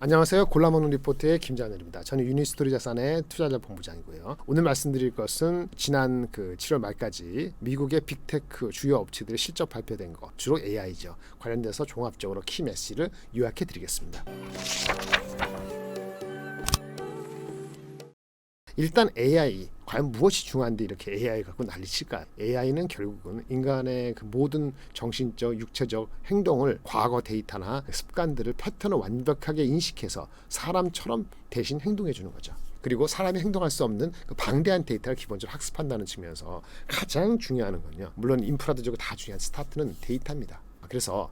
안녕하세요. 골라먹는 리포트의 김장렬입니다. 저는 유니스토리 자산의 투자자 본부장이고요. 오늘 말씀드릴 것은 지난 7월 말까지 미국의 빅테크 주요 업체들의 실적 발표된 것, 주로 AI죠. 관련돼서 종합적으로 키 메시지를 요약해 드리겠습니다. 일단 AI, 과연 무엇이 중요한데 이렇게 AI 갖고 난리칠까? AI는 결국은 인간의 그 모든 정신적, 육체적 행동을 과거 데이터나 습관들을 패턴을 완벽하게 인식해서 사람처럼 대신 행동해 주는 거죠. 그리고 사람이 행동할 수 없는 그 방대한 데이터를 기본적으로 학습한다는 측면에서 가장 중요한 건요. 물론 인프라도 저고 다 중요한 스타트는 데이터입니다. 그래서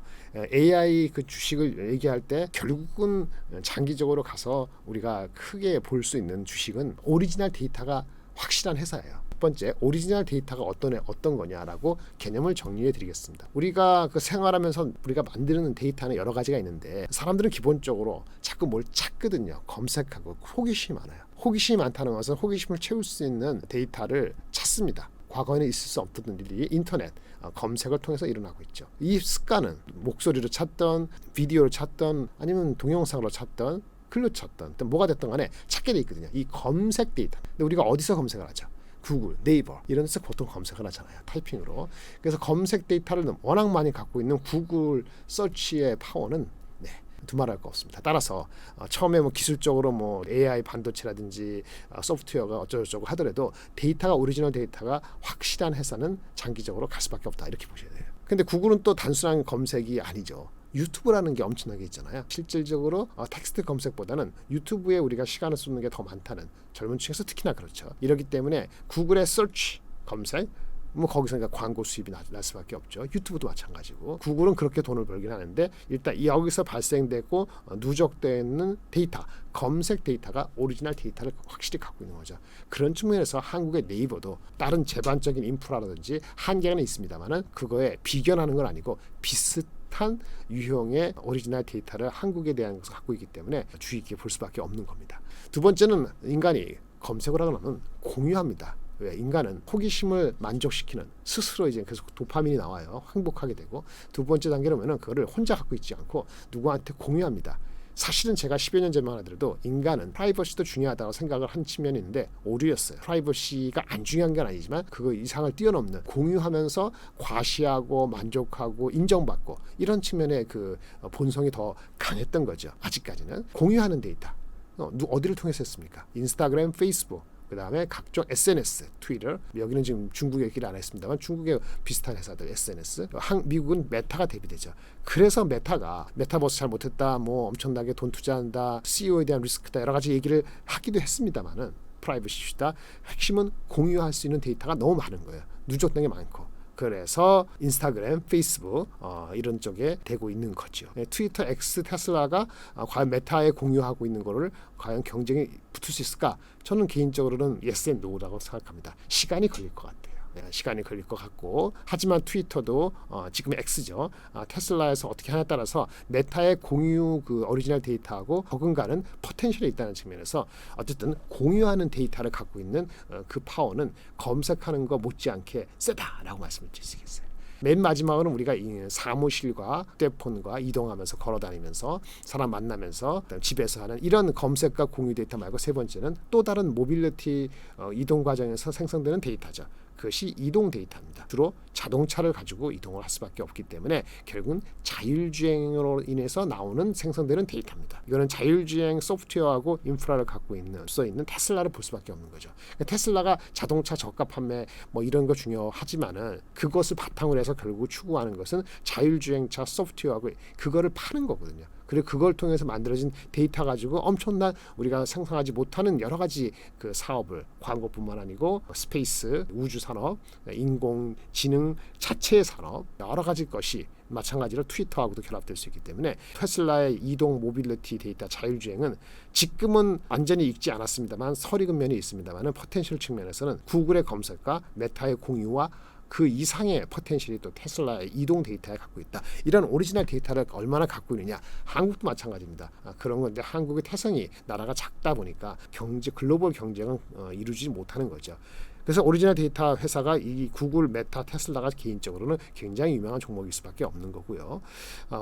AI 그 주식을 얘기할 때 결국은 장기적으로 가서 우리가 크게 볼 수 있는 주식은 오리지널 데이터가 확실한 회사예요. 첫 번째, 오리지널 데이터가 어떤 거냐라고 개념을 정리해 드리겠습니다. 우리가 그 생활하면서 우리가 만드는 데이터는 여러 가지가 있는데 사람들은 기본적으로 자꾸 뭘 찾거든요. 검색하고 호기심이 많아요. 호기심이 많다는 것은 호기심을 채울 수 있는 데이터를 찾습니다. 과거에는 있을 수 없던 일이 인터넷 검색을 통해서 일어나고 있죠. 이 습관은 목소리로 찾던 비디오로 찾던 아니면 동영상으로 찾던 글로 찾던 뭐가 됐든 간에 찾게 돼 있거든요. 이 검색 데이터. 근데 우리가 어디서 검색을 하죠? 구글, 네이버 이런 데서 보통 검색을 하잖아요. 타이핑으로. 그래서 검색 데이터를 워낙 많이 갖고 있는 구글 서치의 파워는 두말할 거 없습니다. 따라서 처음에 기술적으로 AI 반도체라든지 소프트웨어가 어쩌고저쩌고 하더라도 데이터가 오리지널 데이터가 확실한 회사는 장기적으로 갈 수밖에 없다 이렇게 보셔야 돼요. 근데 구글은 또 단순한 검색이 아니죠. 유튜브라는 게 엄청나게 있잖아요. 실질적으로 텍스트 검색보다는 유튜브에 우리가 시간을 쏟는 게 더 많다는 젊은 층에서 특히나 그렇죠. 이렇기 때문에 구글의 서치 검색 거기서 광고 수입이 날 수밖에 없죠. 유튜브도 마찬가지고 구글은 그렇게 돈을 벌긴 하는데 일단 여기서 발생되고 누적되어 있는 데이터, 검색 데이터가 오리지널 데이터를 확실히 갖고 있는 거죠. 그런 측면에서 한국의 네이버도 다른 제반적인 인프라라든지 한계는 있습니다만은 그거에 비견하는 건 아니고 비슷한 유형의 오리지널 데이터를 한국에 대한 것을 갖고 있기 때문에 주의 깊게 볼 수밖에 없는 겁니다. 두 번째는 인간이 검색을 하면 공유합니다. 왜? 인간은 호기심을 만족시키는 스스로 이제 계속 도파민이 나와요. 행복하게 되고 두 번째 단계로는 그거를 혼자 갖고 있지 않고 누구한테 공유합니다. 사실은 제가 10여 년 전만 하더라도 인간은 프라이버시도 중요하다고 생각을 한 측면이 있는데 오류였어요. 프라이버시가 안 중요한 건 아니지만 그거 이상을 뛰어넘는 공유하면서 과시하고 만족하고 인정받고 이런 측면의 그 본성이 더 강했던 거죠. 아직까지는 공유하는 데이터 어디를 통해서 했습니까? 인스타그램, 페이스북 그 다음에 각종 SNS, 트위터, 여기는 지금 중국 얘기를 안 했습니다만 중국의 비슷한 회사들 SNS, 미국은 메타가 대비되죠. 그래서 메타버스 잘 못했다, 엄청나게 돈 투자한다, CEO에 대한 리스크다 여러 가지 얘기를 하기도 했습니다만은 프라이버시 이슈다. 핵심은 공유할 수 있는 데이터가 너무 많은 거예요. 누적된 게 많고. 그래서 인스타그램, 페이스북 이런 쪽에 되고 있는 거죠. 트위터, X, 테슬라가 과연 메타에 공유하고 있는 거를 과연 경쟁에 붙을 수 있을까? 저는 개인적으로는 yes and no라고 생각합니다. 시간이 걸릴 것 같아요. 시간이 걸릴 것 같고 하지만 트위터도 지금 X죠. 테슬라에서 어떻게 하냐에 따라서 메타의 공유 그 오리지널 데이터하고 버금가는 포텐셜이 있다는 측면에서 어쨌든 공유하는 데이터를 갖고 있는 그 파워는 검색하는 거 못지않게 세다라고 말씀을 드릴 수 있겠어요. 맨 마지막으로는 우리가 사무실과 휴대폰과 이동하면서 걸어다니면서 사람 만나면서 집에서 하는 이런 검색과 공유 데이터 말고 세 번째는 또 다른 모빌리티 이동 과정에서 생성되는 데이터죠. 그것이 이동 데이터입니다. 주로 자동차를 가지고 이동을 할 수밖에 없기 때문에 결국은 자율주행으로 인해서 나오는 생성되는 데이터입니다. 이거는 자율주행 소프트웨어하고 인프라를 갖고 있는 테슬라를 볼 수밖에 없는 거죠. 테슬라가 자동차 저가 판매 이런 거 중요하지만은 그것을 바탕으로 해서 결국 추구하는 것은 자율주행차 소프트웨어하고 그거를 파는 거거든요. 그리고 그걸 통해서 만들어진 데이터 가지고 엄청난 우리가 상상하지 못하는 여러 가지 그 사업을 광고뿐만 아니고 스페이스, 우주 산업, 인공지능 자체 산업 여러 가지 것이 마찬가지로 트위터하고도 결합될 수 있기 때문에 테슬라의 이동 모빌리티 데이터 자율주행은 지금은 완전히 익지 않았습니다만 설익은 면이 있습니다만 포텐셜 측면에서는 구글의 검색과 메타의 공유와 그 이상의 포텐셜이 또 테슬라의 이동 데이터에 갖고 있다. 이런 오리지널 데이터를 얼마나 갖고 있느냐. 한국도 마찬가지입니다. 그런 건데 한국의 태생이 나라가 작다 보니까 글로벌 경쟁은 이루지 못하는 거죠. 그래서 오리지널 데이터 회사가 이 구글, 메타, 테슬라가 개인적으로는 굉장히 유명한 종목일 수밖에 없는 거고요.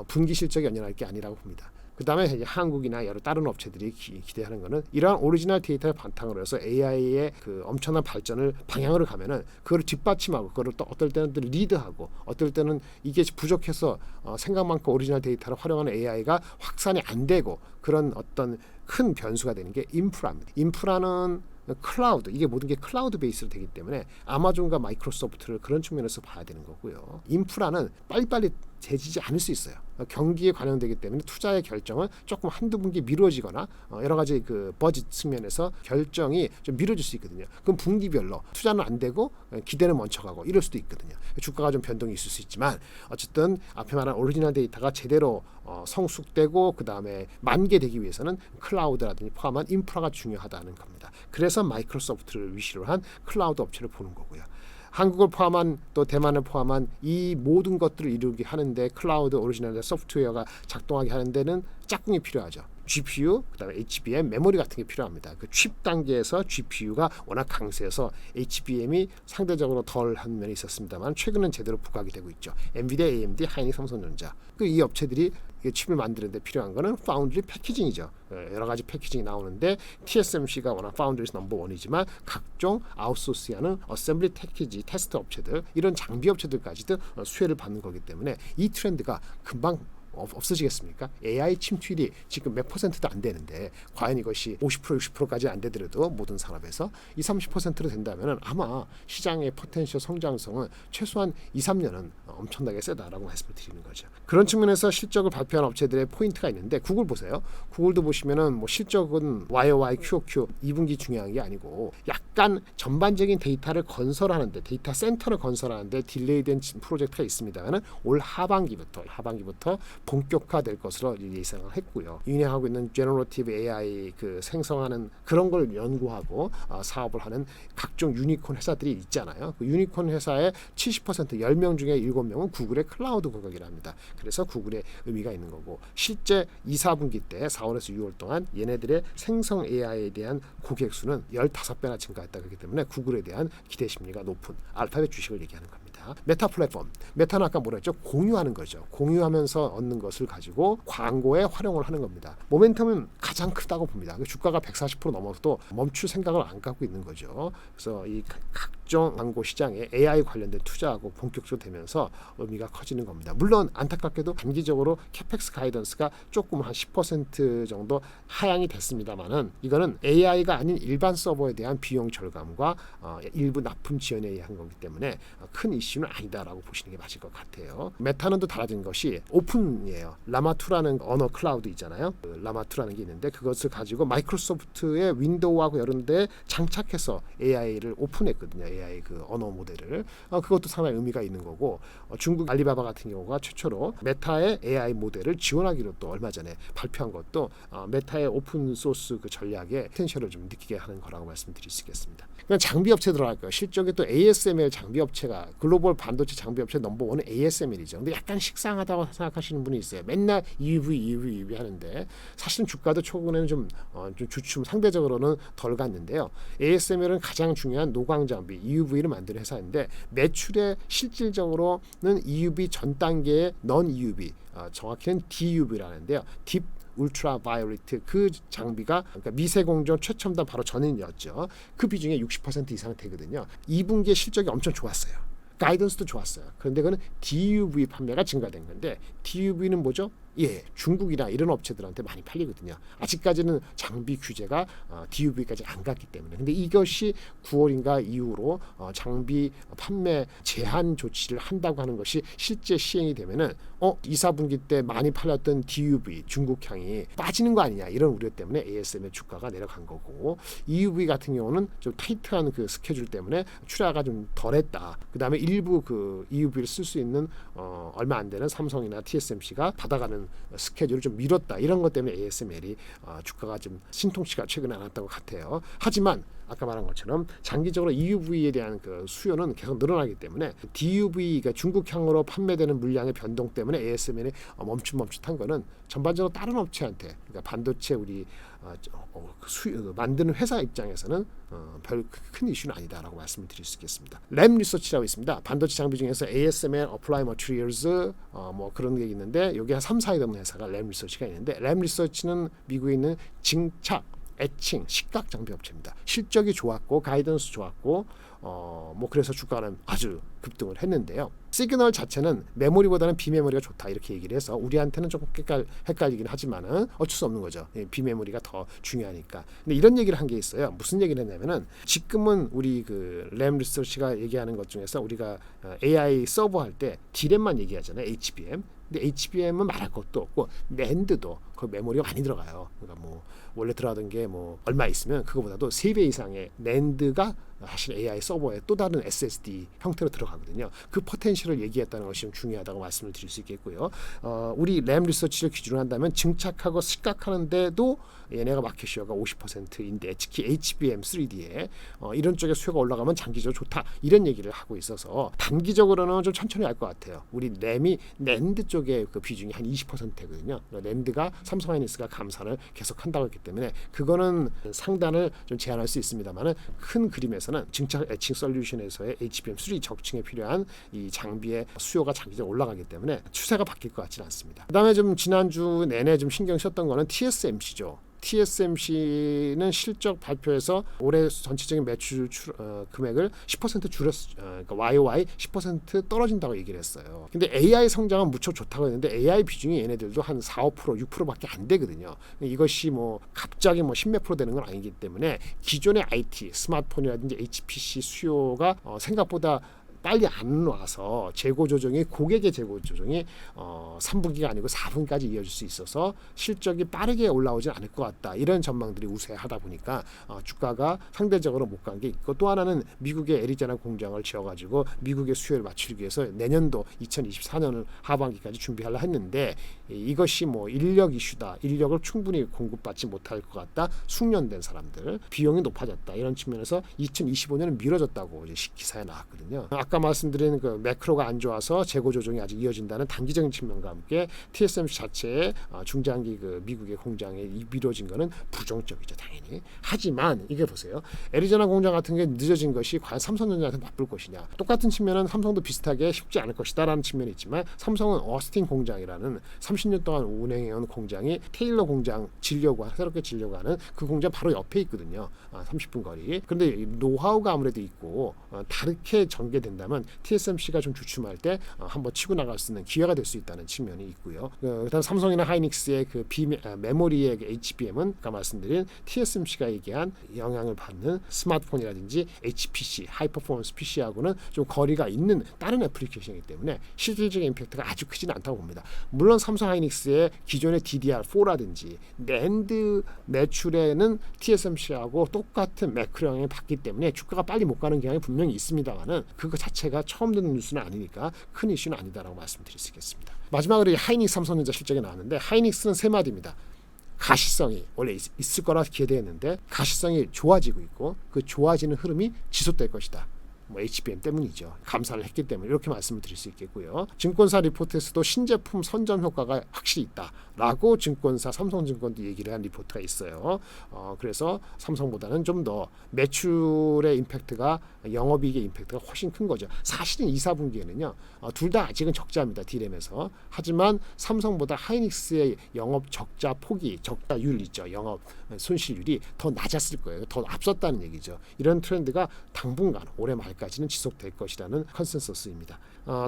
분기 실적이 연연할 게 아니라고 봅니다. 그다음에 이제 한국이나 여러 다른 업체들이 기대하는 거는 이러한 오리지널 데이터를 바탕으로 해서 AI의 그 엄청난 발전을 방향으로 가면은 그걸 뒷받침하고 그걸 또 어떨 때는 리드하고 어떨 때는 이게 부족해서 생각만큼 오리지널 데이터를 활용하는 AI가 확산이 안 되고 그런 어떤 큰 변수가 되는 게 인프라입니다. 인프라는 클라우드, 이게 모든 게 클라우드 베이스로 되기 때문에 아마존과 마이크로소프트를 그런 측면에서 봐야 되는 거고요. 인프라는 빨리빨리 재지지 않을 수 있어요. 경기에 관련되기 때문에 투자의 결정은 조금 한두 분기 미뤄지거나 여러 가지 그 버짓 측면에서 결정이 좀 미뤄질 수 있거든요. 그럼 분기별로 투자는 안 되고 기대는 멈춰가고 이럴 수도 있거든요. 주가가 좀 변동이 있을 수 있지만 어쨌든 앞에 말한 오리지널 데이터가 제대로 성숙되고 그 다음에 만개되기 위해서는 클라우드라든지 포함한 인프라가 중요하다는 겁니다. 그래서 마이크로소프트를 위시로 한 클라우드 업체를 보는 거고요. 한국을 포함한 또 대만을 포함한 이 모든 것들을 이루게 하는데 클라우드 오리지널 소프트웨어가 작동하게 하는 데는 짝꿍이 필요하죠. GPU, 그다음에 HBM, 메모리 같은 게 필요합니다. 그 칩 단계에서 GPU가 워낙 강세여서 HBM이 상대적으로 덜한 면이 있었습니다만 최근은 제대로 부각이 되고 있죠. 엔비디아, AMD, 하이닉, 삼성전자. 이 업체들이 칩을 만드는데 필요한 거는 파운드리 패키징이죠. 여러 가지 패키징이 나오는데 TSMC가 워낙 파운드리에서 넘버원이지만 각종 아웃소스하는 어셈블리 패키지 테스트 업체들 이런 장비 업체들까지도 수혜를 받는 거기 때문에 이 트렌드가 금방 없어지겠습니까? AI 침투율이 지금 몇 퍼센트도 안 되는데 과연 이것이 50% 60%까지 안 되더라도 모든 산업에서 20-30%로 된다면 아마 시장의 포텐셜 성장성은 최소한 2-3년은 엄청나게 세다라고 말씀을 드리는 거죠. 그런 측면에서 실적을 발표한 업체들의 포인트가 있는데 구글 보세요. 구글도 보시면은 뭐 실적은 YOY, QOQ 2분기 중요한 게 아니고 약간 전반적인 데이터를 건설하는데 데이터 센터를 건설하는데 딜레이된 프로젝트가 있습니다만은 올 하반기부터 본격화될 것으로 예상을 했고요. 운영하고 있는 제너러티브 AI 그 생성하는 그런 걸 연구하고 사업을 하는 각종 유니콘 회사들이 있잖아요. 그 유니콘 회사의 70% 10명 중에 7명은 구글의 클라우드 고객이랍니다. 그래서 구글의 의미가 있는 거고 실제 2-4분기 때 4월에서 6월 동안 얘네들의 생성 AI에 대한 고객 수는 15배나 증가했다. 그렇기 때문에 구글에 대한 기대 심리가 높은 알파벳 주식을 얘기하는 겁니다. 메타 플랫폼. 메타는 아까 뭐라 했죠? 공유하는 거죠. 공유하면서 얻는 것을 가지고 광고에 활용을 하는 겁니다. 모멘텀은 가장 크다고 봅니다. 주가가 140% 넘어도 멈출 생각을 안 갖고 있는 거죠. 그래서 이 각종 광고 시장에 AI 관련된 투자하고 본격적으로 되면서 의미가 커지는 겁니다. 물론 안타깝게도 단기적으로 캐펙스 가이던스가 조금 한 10% 정도 하향이 됐습니다만은 이거는 AI가 아닌 일반 서버에 대한 비용 절감과 일부 납품 지연에 의한 거기 때문에 큰 이슈는 아니다라고 보시는 게 맞을 것 같아요. 메타는 또 달라진 것이 오픈이에요. 라마2라는 언어 클라우드 있잖아요. 라마2라는 게 있는데 그것을 가지고 마이크로소프트의 윈도우하고 이런 데 장착해서 AI를 오픈했거든요. AI 그 언어 모델을. 그것도 상당히 의미가 있는 거고 중국 알리바바 같은 경우가 최초로 메타의 AI 모델을 지원하기로 또 얼마 전에 발표한 것도 메타의 오픈 소스 그 전략의 포텐셜을 좀 느끼게 하는 거라고 말씀드릴 수 있겠습니다. 그냥 장비 업체 들어갈까요? 실적에 또 ASML 장비 업체가 글로벌 반도체 장비 업체 넘버원은 ASML이죠. 근데 약간 식상하다고 생각하시는 분이 있어요. 맨날 EUV 하는데 사실은 주가도 초반에는 좀 주춤 상대적으로는 덜 갔는데요. ASML은 가장 중요한 노광 장비 EUV를 만드는 회사인데 매출에 실질적으로는 EUV 전 단계의 넌 EUV 정확히는 DUV라는데요. 딥 울트라 바이올리트 그 장비가 그러니까 미세공정 최첨단 바로 전인이었죠. 그 비중의 60% 이상 되거든요. 2분기에 실적이 엄청 좋았어요. 가이던스도 좋았어요. 그런데 그거는 DUV 판매가 증가된 건데 DUV는 뭐죠? 예, 중국이나 이런 업체들한테 많이 팔리거든요. 아직까지는 장비 규제가 DUV까지 안 갔기 때문에. 근데 이것이 9월인가 이후로 장비 판매 제한 조치를 한다고 하는 것이 실제 시행이 되면은 2-4분기 때 많이 팔렸던 DUV 중국향이 빠지는 거 아니냐 이런 우려 때문에 ASM의 주가가 내려간 거고 EUV 같은 경우는 좀 타이트한 그 스케줄 때문에 출하가 좀 덜했다. 그다음에 일부 그 EUV를 쓸 수 있는 얼마 안 되는 삼성이나 TSMC가 받아가는 스케줄을 좀 미뤘다. 이런 것 때문에 ASML이 주가가 좀 신통치가 최근에 안 왔다고 같아요. 하지만 아까 말한 것처럼 장기적으로 EUV에 대한 그 수요는 계속 늘어나기 때문에 DUV가 중국향으로 판매되는 물량의 변동 때문에 ASML이 멈칫한 거는 전반적으로 다른 업체한테 그러니까 반도체 우리 만드는 회사 입장에서는 별 큰 이슈는 아니다라고 말씀을 드릴 수 있겠습니다. 램 리서치라고 있습니다. 반도체 장비 중에서 ASML, Applied Materials 뭐 그런 게 있는데 여기 한 3-4위 없는 회사가 램 리서치가 있는데 램 리서치는 미국에 있는 증착, 애칭, 식각 장비 업체입니다. 실적이 좋았고 가이던스 좋았고 뭐 그래서 주가는 아주 급등을 했는데요. 시그널 자체는 메모리보다는 비메모리가 좋다 이렇게 얘기를 해서 우리한테는 조금 헷갈리긴 하지만은 어쩔 수 없는 거죠. 비메모리가 더 중요하니까. 근데 이런 얘기를 한 게 있어요. 무슨 얘기를 했냐면은 지금은 우리 그 램 리서치가 얘기하는 것 중에서 우리가 AI 서버 할 때 D램만 얘기하잖아요. HBM. 근데 HBM은 말할 것도 없고 낸드도 그 메모리가 많이 들어가요. 그러니까 뭐 원래 들어가던 게 뭐 얼마 있으면 그거보다도 3배 이상의 낸드가 사실 AI 서버에 또 다른 SSD 형태로 들어가거든요. 그 포텐셜을 얘기했다는 것이 좀 중요하다고 말씀을 드릴 수 있겠고요. 우리 램 리서치를 기준으로 한다면 증착하고 시각하는데도 얘네가 마켓시어가 50%인데 특히 HBM 3D에 이런 쪽에 수요가 올라가면 장기적으로 좋다 이런 얘기를 하고 있어서 단기적으로는 좀 천천히 할 것 같아요. 우리 램이 낸드 쪽에 그 비중이 한 20%거든요. 낸드가 삼성하이닉스가 감산을 계속한다고 했기 때문에 그거는 상단을 좀 제한할 수 있습니다만은 큰 그림에서는 증착 애칭 솔루션에서의 HBM3 적층에 필요한 이 장비의 수요가 장기적으로 올라가기 때문에 추세가 바뀔 것 같지는 않습니다. 그다음에 좀 지난주 내내 좀 신경 썼던 거는 TSMC죠. TSMC는 실적 발표에서 올해 전체적인 매출 금액을 10% 그러니까 YOY 10% 떨어진다고 얘기를 했어요. 근데 AI 성장은 무척 좋다고 했는데 AI 비중이 얘네들도 한 4, 5%, 6%밖에 안 되거든요. 이것이 뭐 갑자기 뭐 10몇 프로 되는 건 아니기 때문에 기존의 IT, 스마트폰이라든지 HPC 수요가 생각보다 빨리 안 와서 재고 조정이 고객의 재고 조정이 3분기가 아니고 4분기까지 이어질 수 있어서 실적이 빠르게 올라오지 않을 것 같다. 이런 전망들이 우세하다 보니까 주가가 상대적으로 못 간 게 있고 또 하나는 미국의 애리조나 공장을 지어가지고 미국의 수요를 맞추기 위해서 내년도 2024년을 하반기까지 준비하려 했는데 이것이 뭐 인력 이슈다. 인력을 충분히 공급받지 못할 것 같다. 숙련된 사람들 비용이 높아졌다. 이런 측면에서 2025년은 미뤄졌다고 이제 기사에 나왔거든요. 아까 말씀드린 그 매크로가 안 좋아서 재고 조정이 아직 이어진다는 단기적인 측면과 함께 TSMC 자체의 중장기 그 미국의 공장에 미뤄진 거는 부정적이죠, 당연히. 하지만 이게 보세요. 애리조나 공장 같은 게 늦어진 것이 과연 삼성전자한테 나쁠 것이냐? 똑같은 측면은 삼성도 비슷하게 쉽지 않을 것이다라는 측면이 있지만 삼성은 어스틴 공장이라는 30년 동안 운행해온 공장이 테일러 공장 새롭게 지려고 하는 그 공장 바로 옆에 있거든요. 30분 거리. 그런데 노하우가 아무래도 있고 다르게 전개된다면 TSMC가 좀 주춤할 때 한번 치고 나갈 수 있는 기회가 될 수 있다는 측면이 있고요. 그다음 삼성이나 하이닉스의 그 메모리의 HBM은 아까 말씀드린 TSMC가 얘기한 영향을 받는 스마트폰이라든지 HPC, 하이퍼포먼스 PC하고는 좀 거리가 있는 다른 애플리케이션이기 때문에 실질적인 임팩트가 아주 크지는 않다고 봅니다. 물론 삼성 하이닉스의 기존의 DDR4라든지 낸드 매출에는 TSMC하고 똑같은 매크로 영향을 받기 때문에 주가가 빨리 못 가는 경향이 분명히 있습니다만은 그거 자체가 처음 듣는 뉴스는 아니니까 큰 이슈는 아니다라고 말씀드릴 수 있겠습니다. 마지막으로 하이닉스 삼성전자 실적이 나왔는데 하이닉스는 세 마디입니다. 가시성이 원래 있을 거라 기대했는데 가시성이 좋아지고 있고 그 좋아지는 흐름이 지속될 것이다. 뭐 HBM 때문이죠. 감사를 했기 때문에 이렇게 말씀을 드릴 수 있겠고요. 증권사 리포트에서도 신제품 선점 효과가 확실히 있다라고 증권사 삼성증권도 얘기를 한 리포트가 있어요. 그래서 삼성보다는 좀 더 매출의 임팩트가 영업이익의 임팩트가 훨씬 큰 거죠. 사실은 2, 4분기에는요. 둘 다 아직은 적자입니다. D램에서. 하지만 삼성보다 하이닉스의 영업 적자 폭이 적자율 있죠. 영업 손실률이 더 낮았을 거예요. 더 앞섰다는 얘기죠. 이런 트렌드가 당분간 올해 말까지는 지속될 것이라는 컨센서스입니다.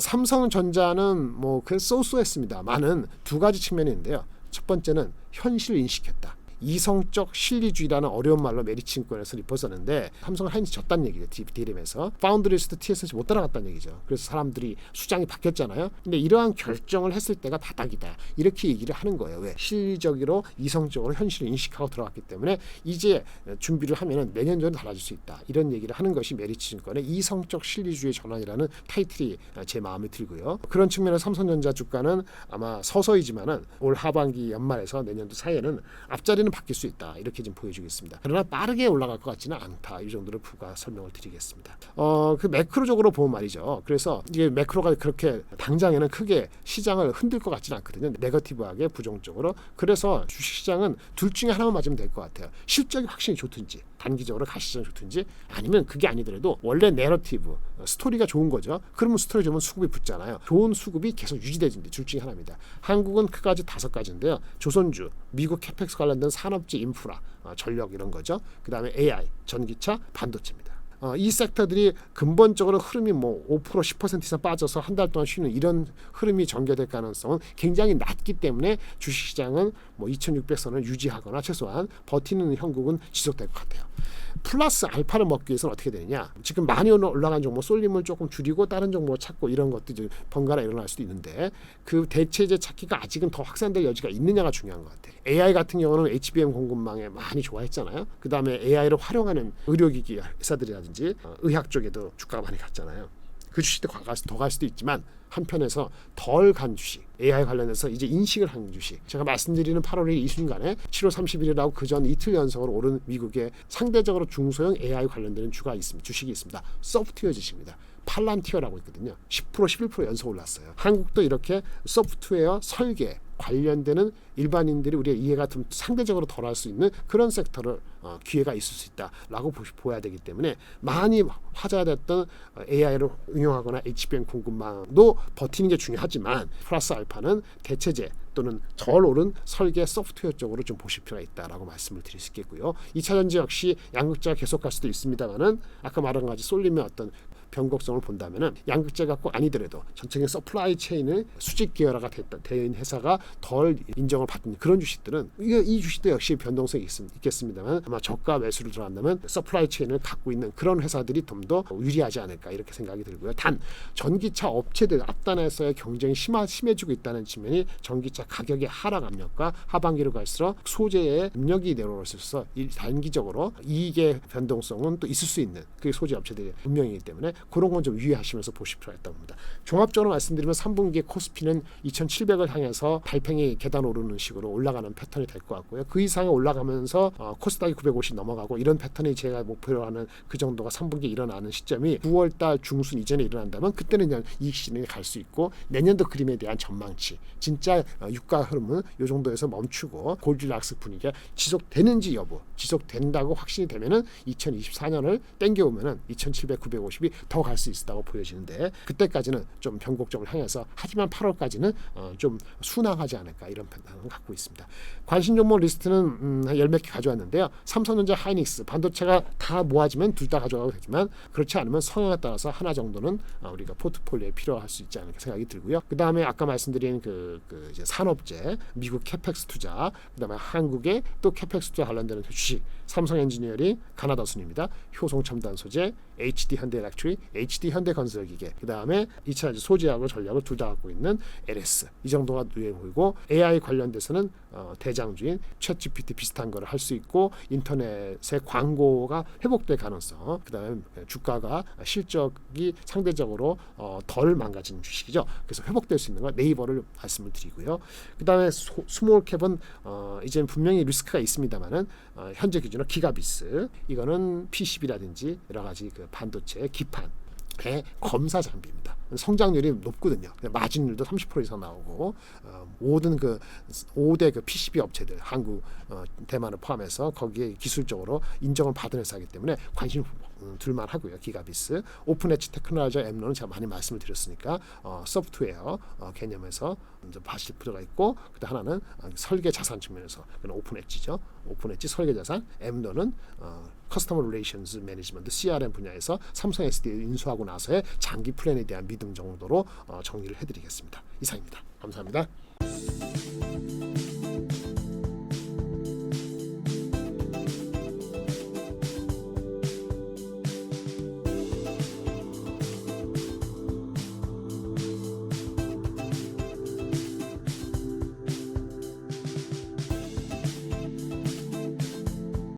삼성전자는 뭐 그 쏘쏘했습니다. 많은 두 가지 측면이 있는데요. 첫 번째는 현실 인식했다. 이성적 실리주의라는 어려운 말로 메리츠증권에서 리포트했는데 삼성은 하이닉스 졌다는 얘기죠. D램에서 파운드리스도 TSMC 못 따라갔다는 얘기죠. 그래서 사람들이 수장이 바뀌었잖아요. 근데 이러한 결정을 했을 때가 바닥이다. 이렇게 얘기를 하는 거예요. 왜? 실리적으로 이성적으로 현실을 인식하고 들어갔기 때문에 이제 준비를 하면은 내년 정도 달라질 수 있다. 이런 얘기를 하는 것이 메리츠증권의 이성적 실리주의 전환이라는 타이틀이 제 마음에 들고요. 그런 측면에서 삼성전자 주가는 아마 서서히지만은 올 하반기 연말에서 내년도 사이에는 앞자리는 빠르게는 바뀔 수 있다. 이렇게 좀 보여주겠습니다. 그러나 빠르게 올라갈 것 같지는 않다. 이 정도로 부가 설명을 드리겠습니다. 그 매크로적으로 보면 말이죠. 그래서 이게 매크로가 그렇게 당장에는 크게 시장을 흔들 것 같지는 않거든요. 네거티브하게 부정적으로. 그래서 주식시장은 둘 중에 하나만 맞으면 될 것 같아요. 실적이 확실히 좋든지 단기적으로 가시장 좋든지, 아니면 그게 아니더라도 원래 내러티브 스토리가 좋은 거죠. 그러면 스토리 좋으면 수급이 붙잖아요. 좋은 수급이 계속 유지되는데 둘 중에 하나입니다. 한국은 크가지 5가지인데요. 조선주, 미국 캐펙스 관련된 산업재 인프라, 전력 이런 거죠. 그 다음에 AI, 전기차, 반도체입니다. 이 섹터들이 근본적으로 흐름이 뭐 5% 10% 이상 빠져서 한 달 동안 쉬는 이런 흐름이 전개될 가능성은 굉장히 낮기 때문에 주식시장은 뭐 2600선을 유지하거나 최소한 버티는 형국은 지속될 것 같아요. 플러스 알파를 먹기 위해서는 어떻게 되느냐, 지금 많이 올라간 종목 쏠림을 조금 줄이고 다른 종목을 찾고 이런 것도 번갈아 일어날 수도 있는데, 그 대체제 찾기가 아직은 더 확산될 여지가 있느냐가 중요한 것 같아요. AI 같은 경우는 HBM 공급망에 많이 좋아했잖아요. 그 다음에 AI를 활용하는 의료기기 회사들이라든지 의학 쪽에도 주가가 많이 갔잖아요. 그 주식도 더 갈 수도 있지만 한편에서 덜 간 주식, AI 관련해서 이제 인식을 한 주식, 제가 말씀드리는 8월 1일 이 순간에 7월 30일이라고 그전 이틀 연속으로 오른 미국의 상대적으로 중소형 AI 관련되는 주식이 있습니다. 소프트웨어 주식입니다. 팔란티어라고 있거든요. 10% 11% 연속 올랐어요. 한국도 이렇게 소프트웨어 설계 관련되는 일반인들이 우리가 이해가 좀 상대적으로 덜할 수 있는 그런 섹터를 기회가 있을 수 있다라고 보여야 되기 때문에, 많이 화제됐던 AI를 응용하거나 HBM 공급망도 버티는 게 중요하지만 플러스 알파는 대체제 또는 덜 오른 설계 소프트웨어 쪽으로 좀 보실 필요가 있다라고 말씀을 드릴 수 있겠고요. 2차 전지 역시 양극재가 계속 갈 수도 있습니다만은 아까 말한 같이 쏠림의 어떤 변곡성을 본다면은 양극재가 꼭 아니더라도 전체적인 서플라이 체인을 수직 계열화가 된 회사가 덜 인정을 받는 그런 주식들은 이 주식도 역시 변동성이 있겠습니다만, 아마 저가 매수를 들어간다면 서플라이 체인을 갖고 있는 그런 회사들이 좀 더 유리하지 않을까 이렇게 생각이 들고요. 단 전기차 업체들 앞단에서의 경쟁이 심해지고 있다는 측면이 전기차 가격의 하락 압력과 하반기로 갈수록 소재의 압력이 내려올 수 있어서 단기적으로 이익의 변동성은 또 있을 수 있는 그 소재 업체들의 운명이기 때문에 그런 건 좀 유의하시면서 보실 필요가 있다고 봅니다. 종합적으로 말씀드리면 3분기에 코스피는 2700을 향해서 달팽이 계단 오르는 식으로 올라가는 패턴이 될 것 같고요. 그 이상에 올라가면서 코스닥이 950 넘어가고 이런 패턴이 제가 목표로 하는 그 정도가 3분기에 일어나는 시점이 9월달 중순 이전에 일어난다면 그때는 그냥 이익 시즌이 갈 수 있고, 내년도 그림에 대한 전망치, 진짜 유가 흐름은 이 정도에서 멈추고 골디락스 분위기가 지속되는지 여부, 지속된다고 확신이 되면은 2024년을 땡겨오면은 2700, 950이 더 갈 수 있다고 보여지는데, 그때까지는 좀 변곡점을 향해서, 하지만 8월까지는 좀 순항하지 않을까 이런 판단을 갖고 있습니다. 관심 종목 리스트는 한 10몇 개 가져왔는데요. 삼성전자, 하이닉스, 반도체가 다 모아지면 둘 다 가져가도 되지만, 그렇지 않으면 성향에 따라서 하나 정도는 우리가 포트폴리오에 필요할 수 있지 않을까 생각이 들고요. 그 다음에 아까 말씀드린 이제 산업재, 미국 캐펙스 투자, 그 다음에 한국의 또 캐펙스 투자 관련되는 주식, 삼성 엔지니어링, 가나다순입니다. 효성첨단 소재, HD 현대일렉트릭, HD 현대건설기계, 그 다음에 2차 소재하고 전략을 둘 다 갖고 있는 LS, 이 정도가 눈에 보이고, AI 관련돼서는 대장주인 챗GPT 비슷한 거를 할 수 있고, 인터넷의 광고가 회복될 가능성, 그 다음에 주가가 실적이 상대적으로 덜 망가진 주식이죠. 그래서 회복될 수 있는 거 네이버를 말씀을 드리고요. 그 다음에 스몰캡은 이제는 분명히 리스크가 있습니다만은 현재 기준으로 기가비스, 이거는 PCB라든지 여러 가지 그 반도체 기판의 검사 장비입니다. 성장률이 높거든요. 마진율도 30% 이상 나오고, 모든 그 5대 그 PCB 업체들, 한국, 대만을 포함해서 거기에 기술적으로 인정을 받은 회사이기 때문에 관심 둘만 하고요. 기가비스, 오픈엣지 테크놀로지 엠노는 제가 많이 말씀을 드렸으니까 소프트웨어 개념에서 먼저 봐실 필요가 있고, 그다음 하나는 설계 자산 측면에서 오픈엣지죠. 오픈엣지 설계 자산, 엠노는 커스터머 릴레이션스 매니지먼트 CRM 분야에서 삼성 SD를 인수하고 나서의 장기 플랜에 대한 믿음 정도로 정리를 해드리겠습니다. 이상입니다. 감사합니다.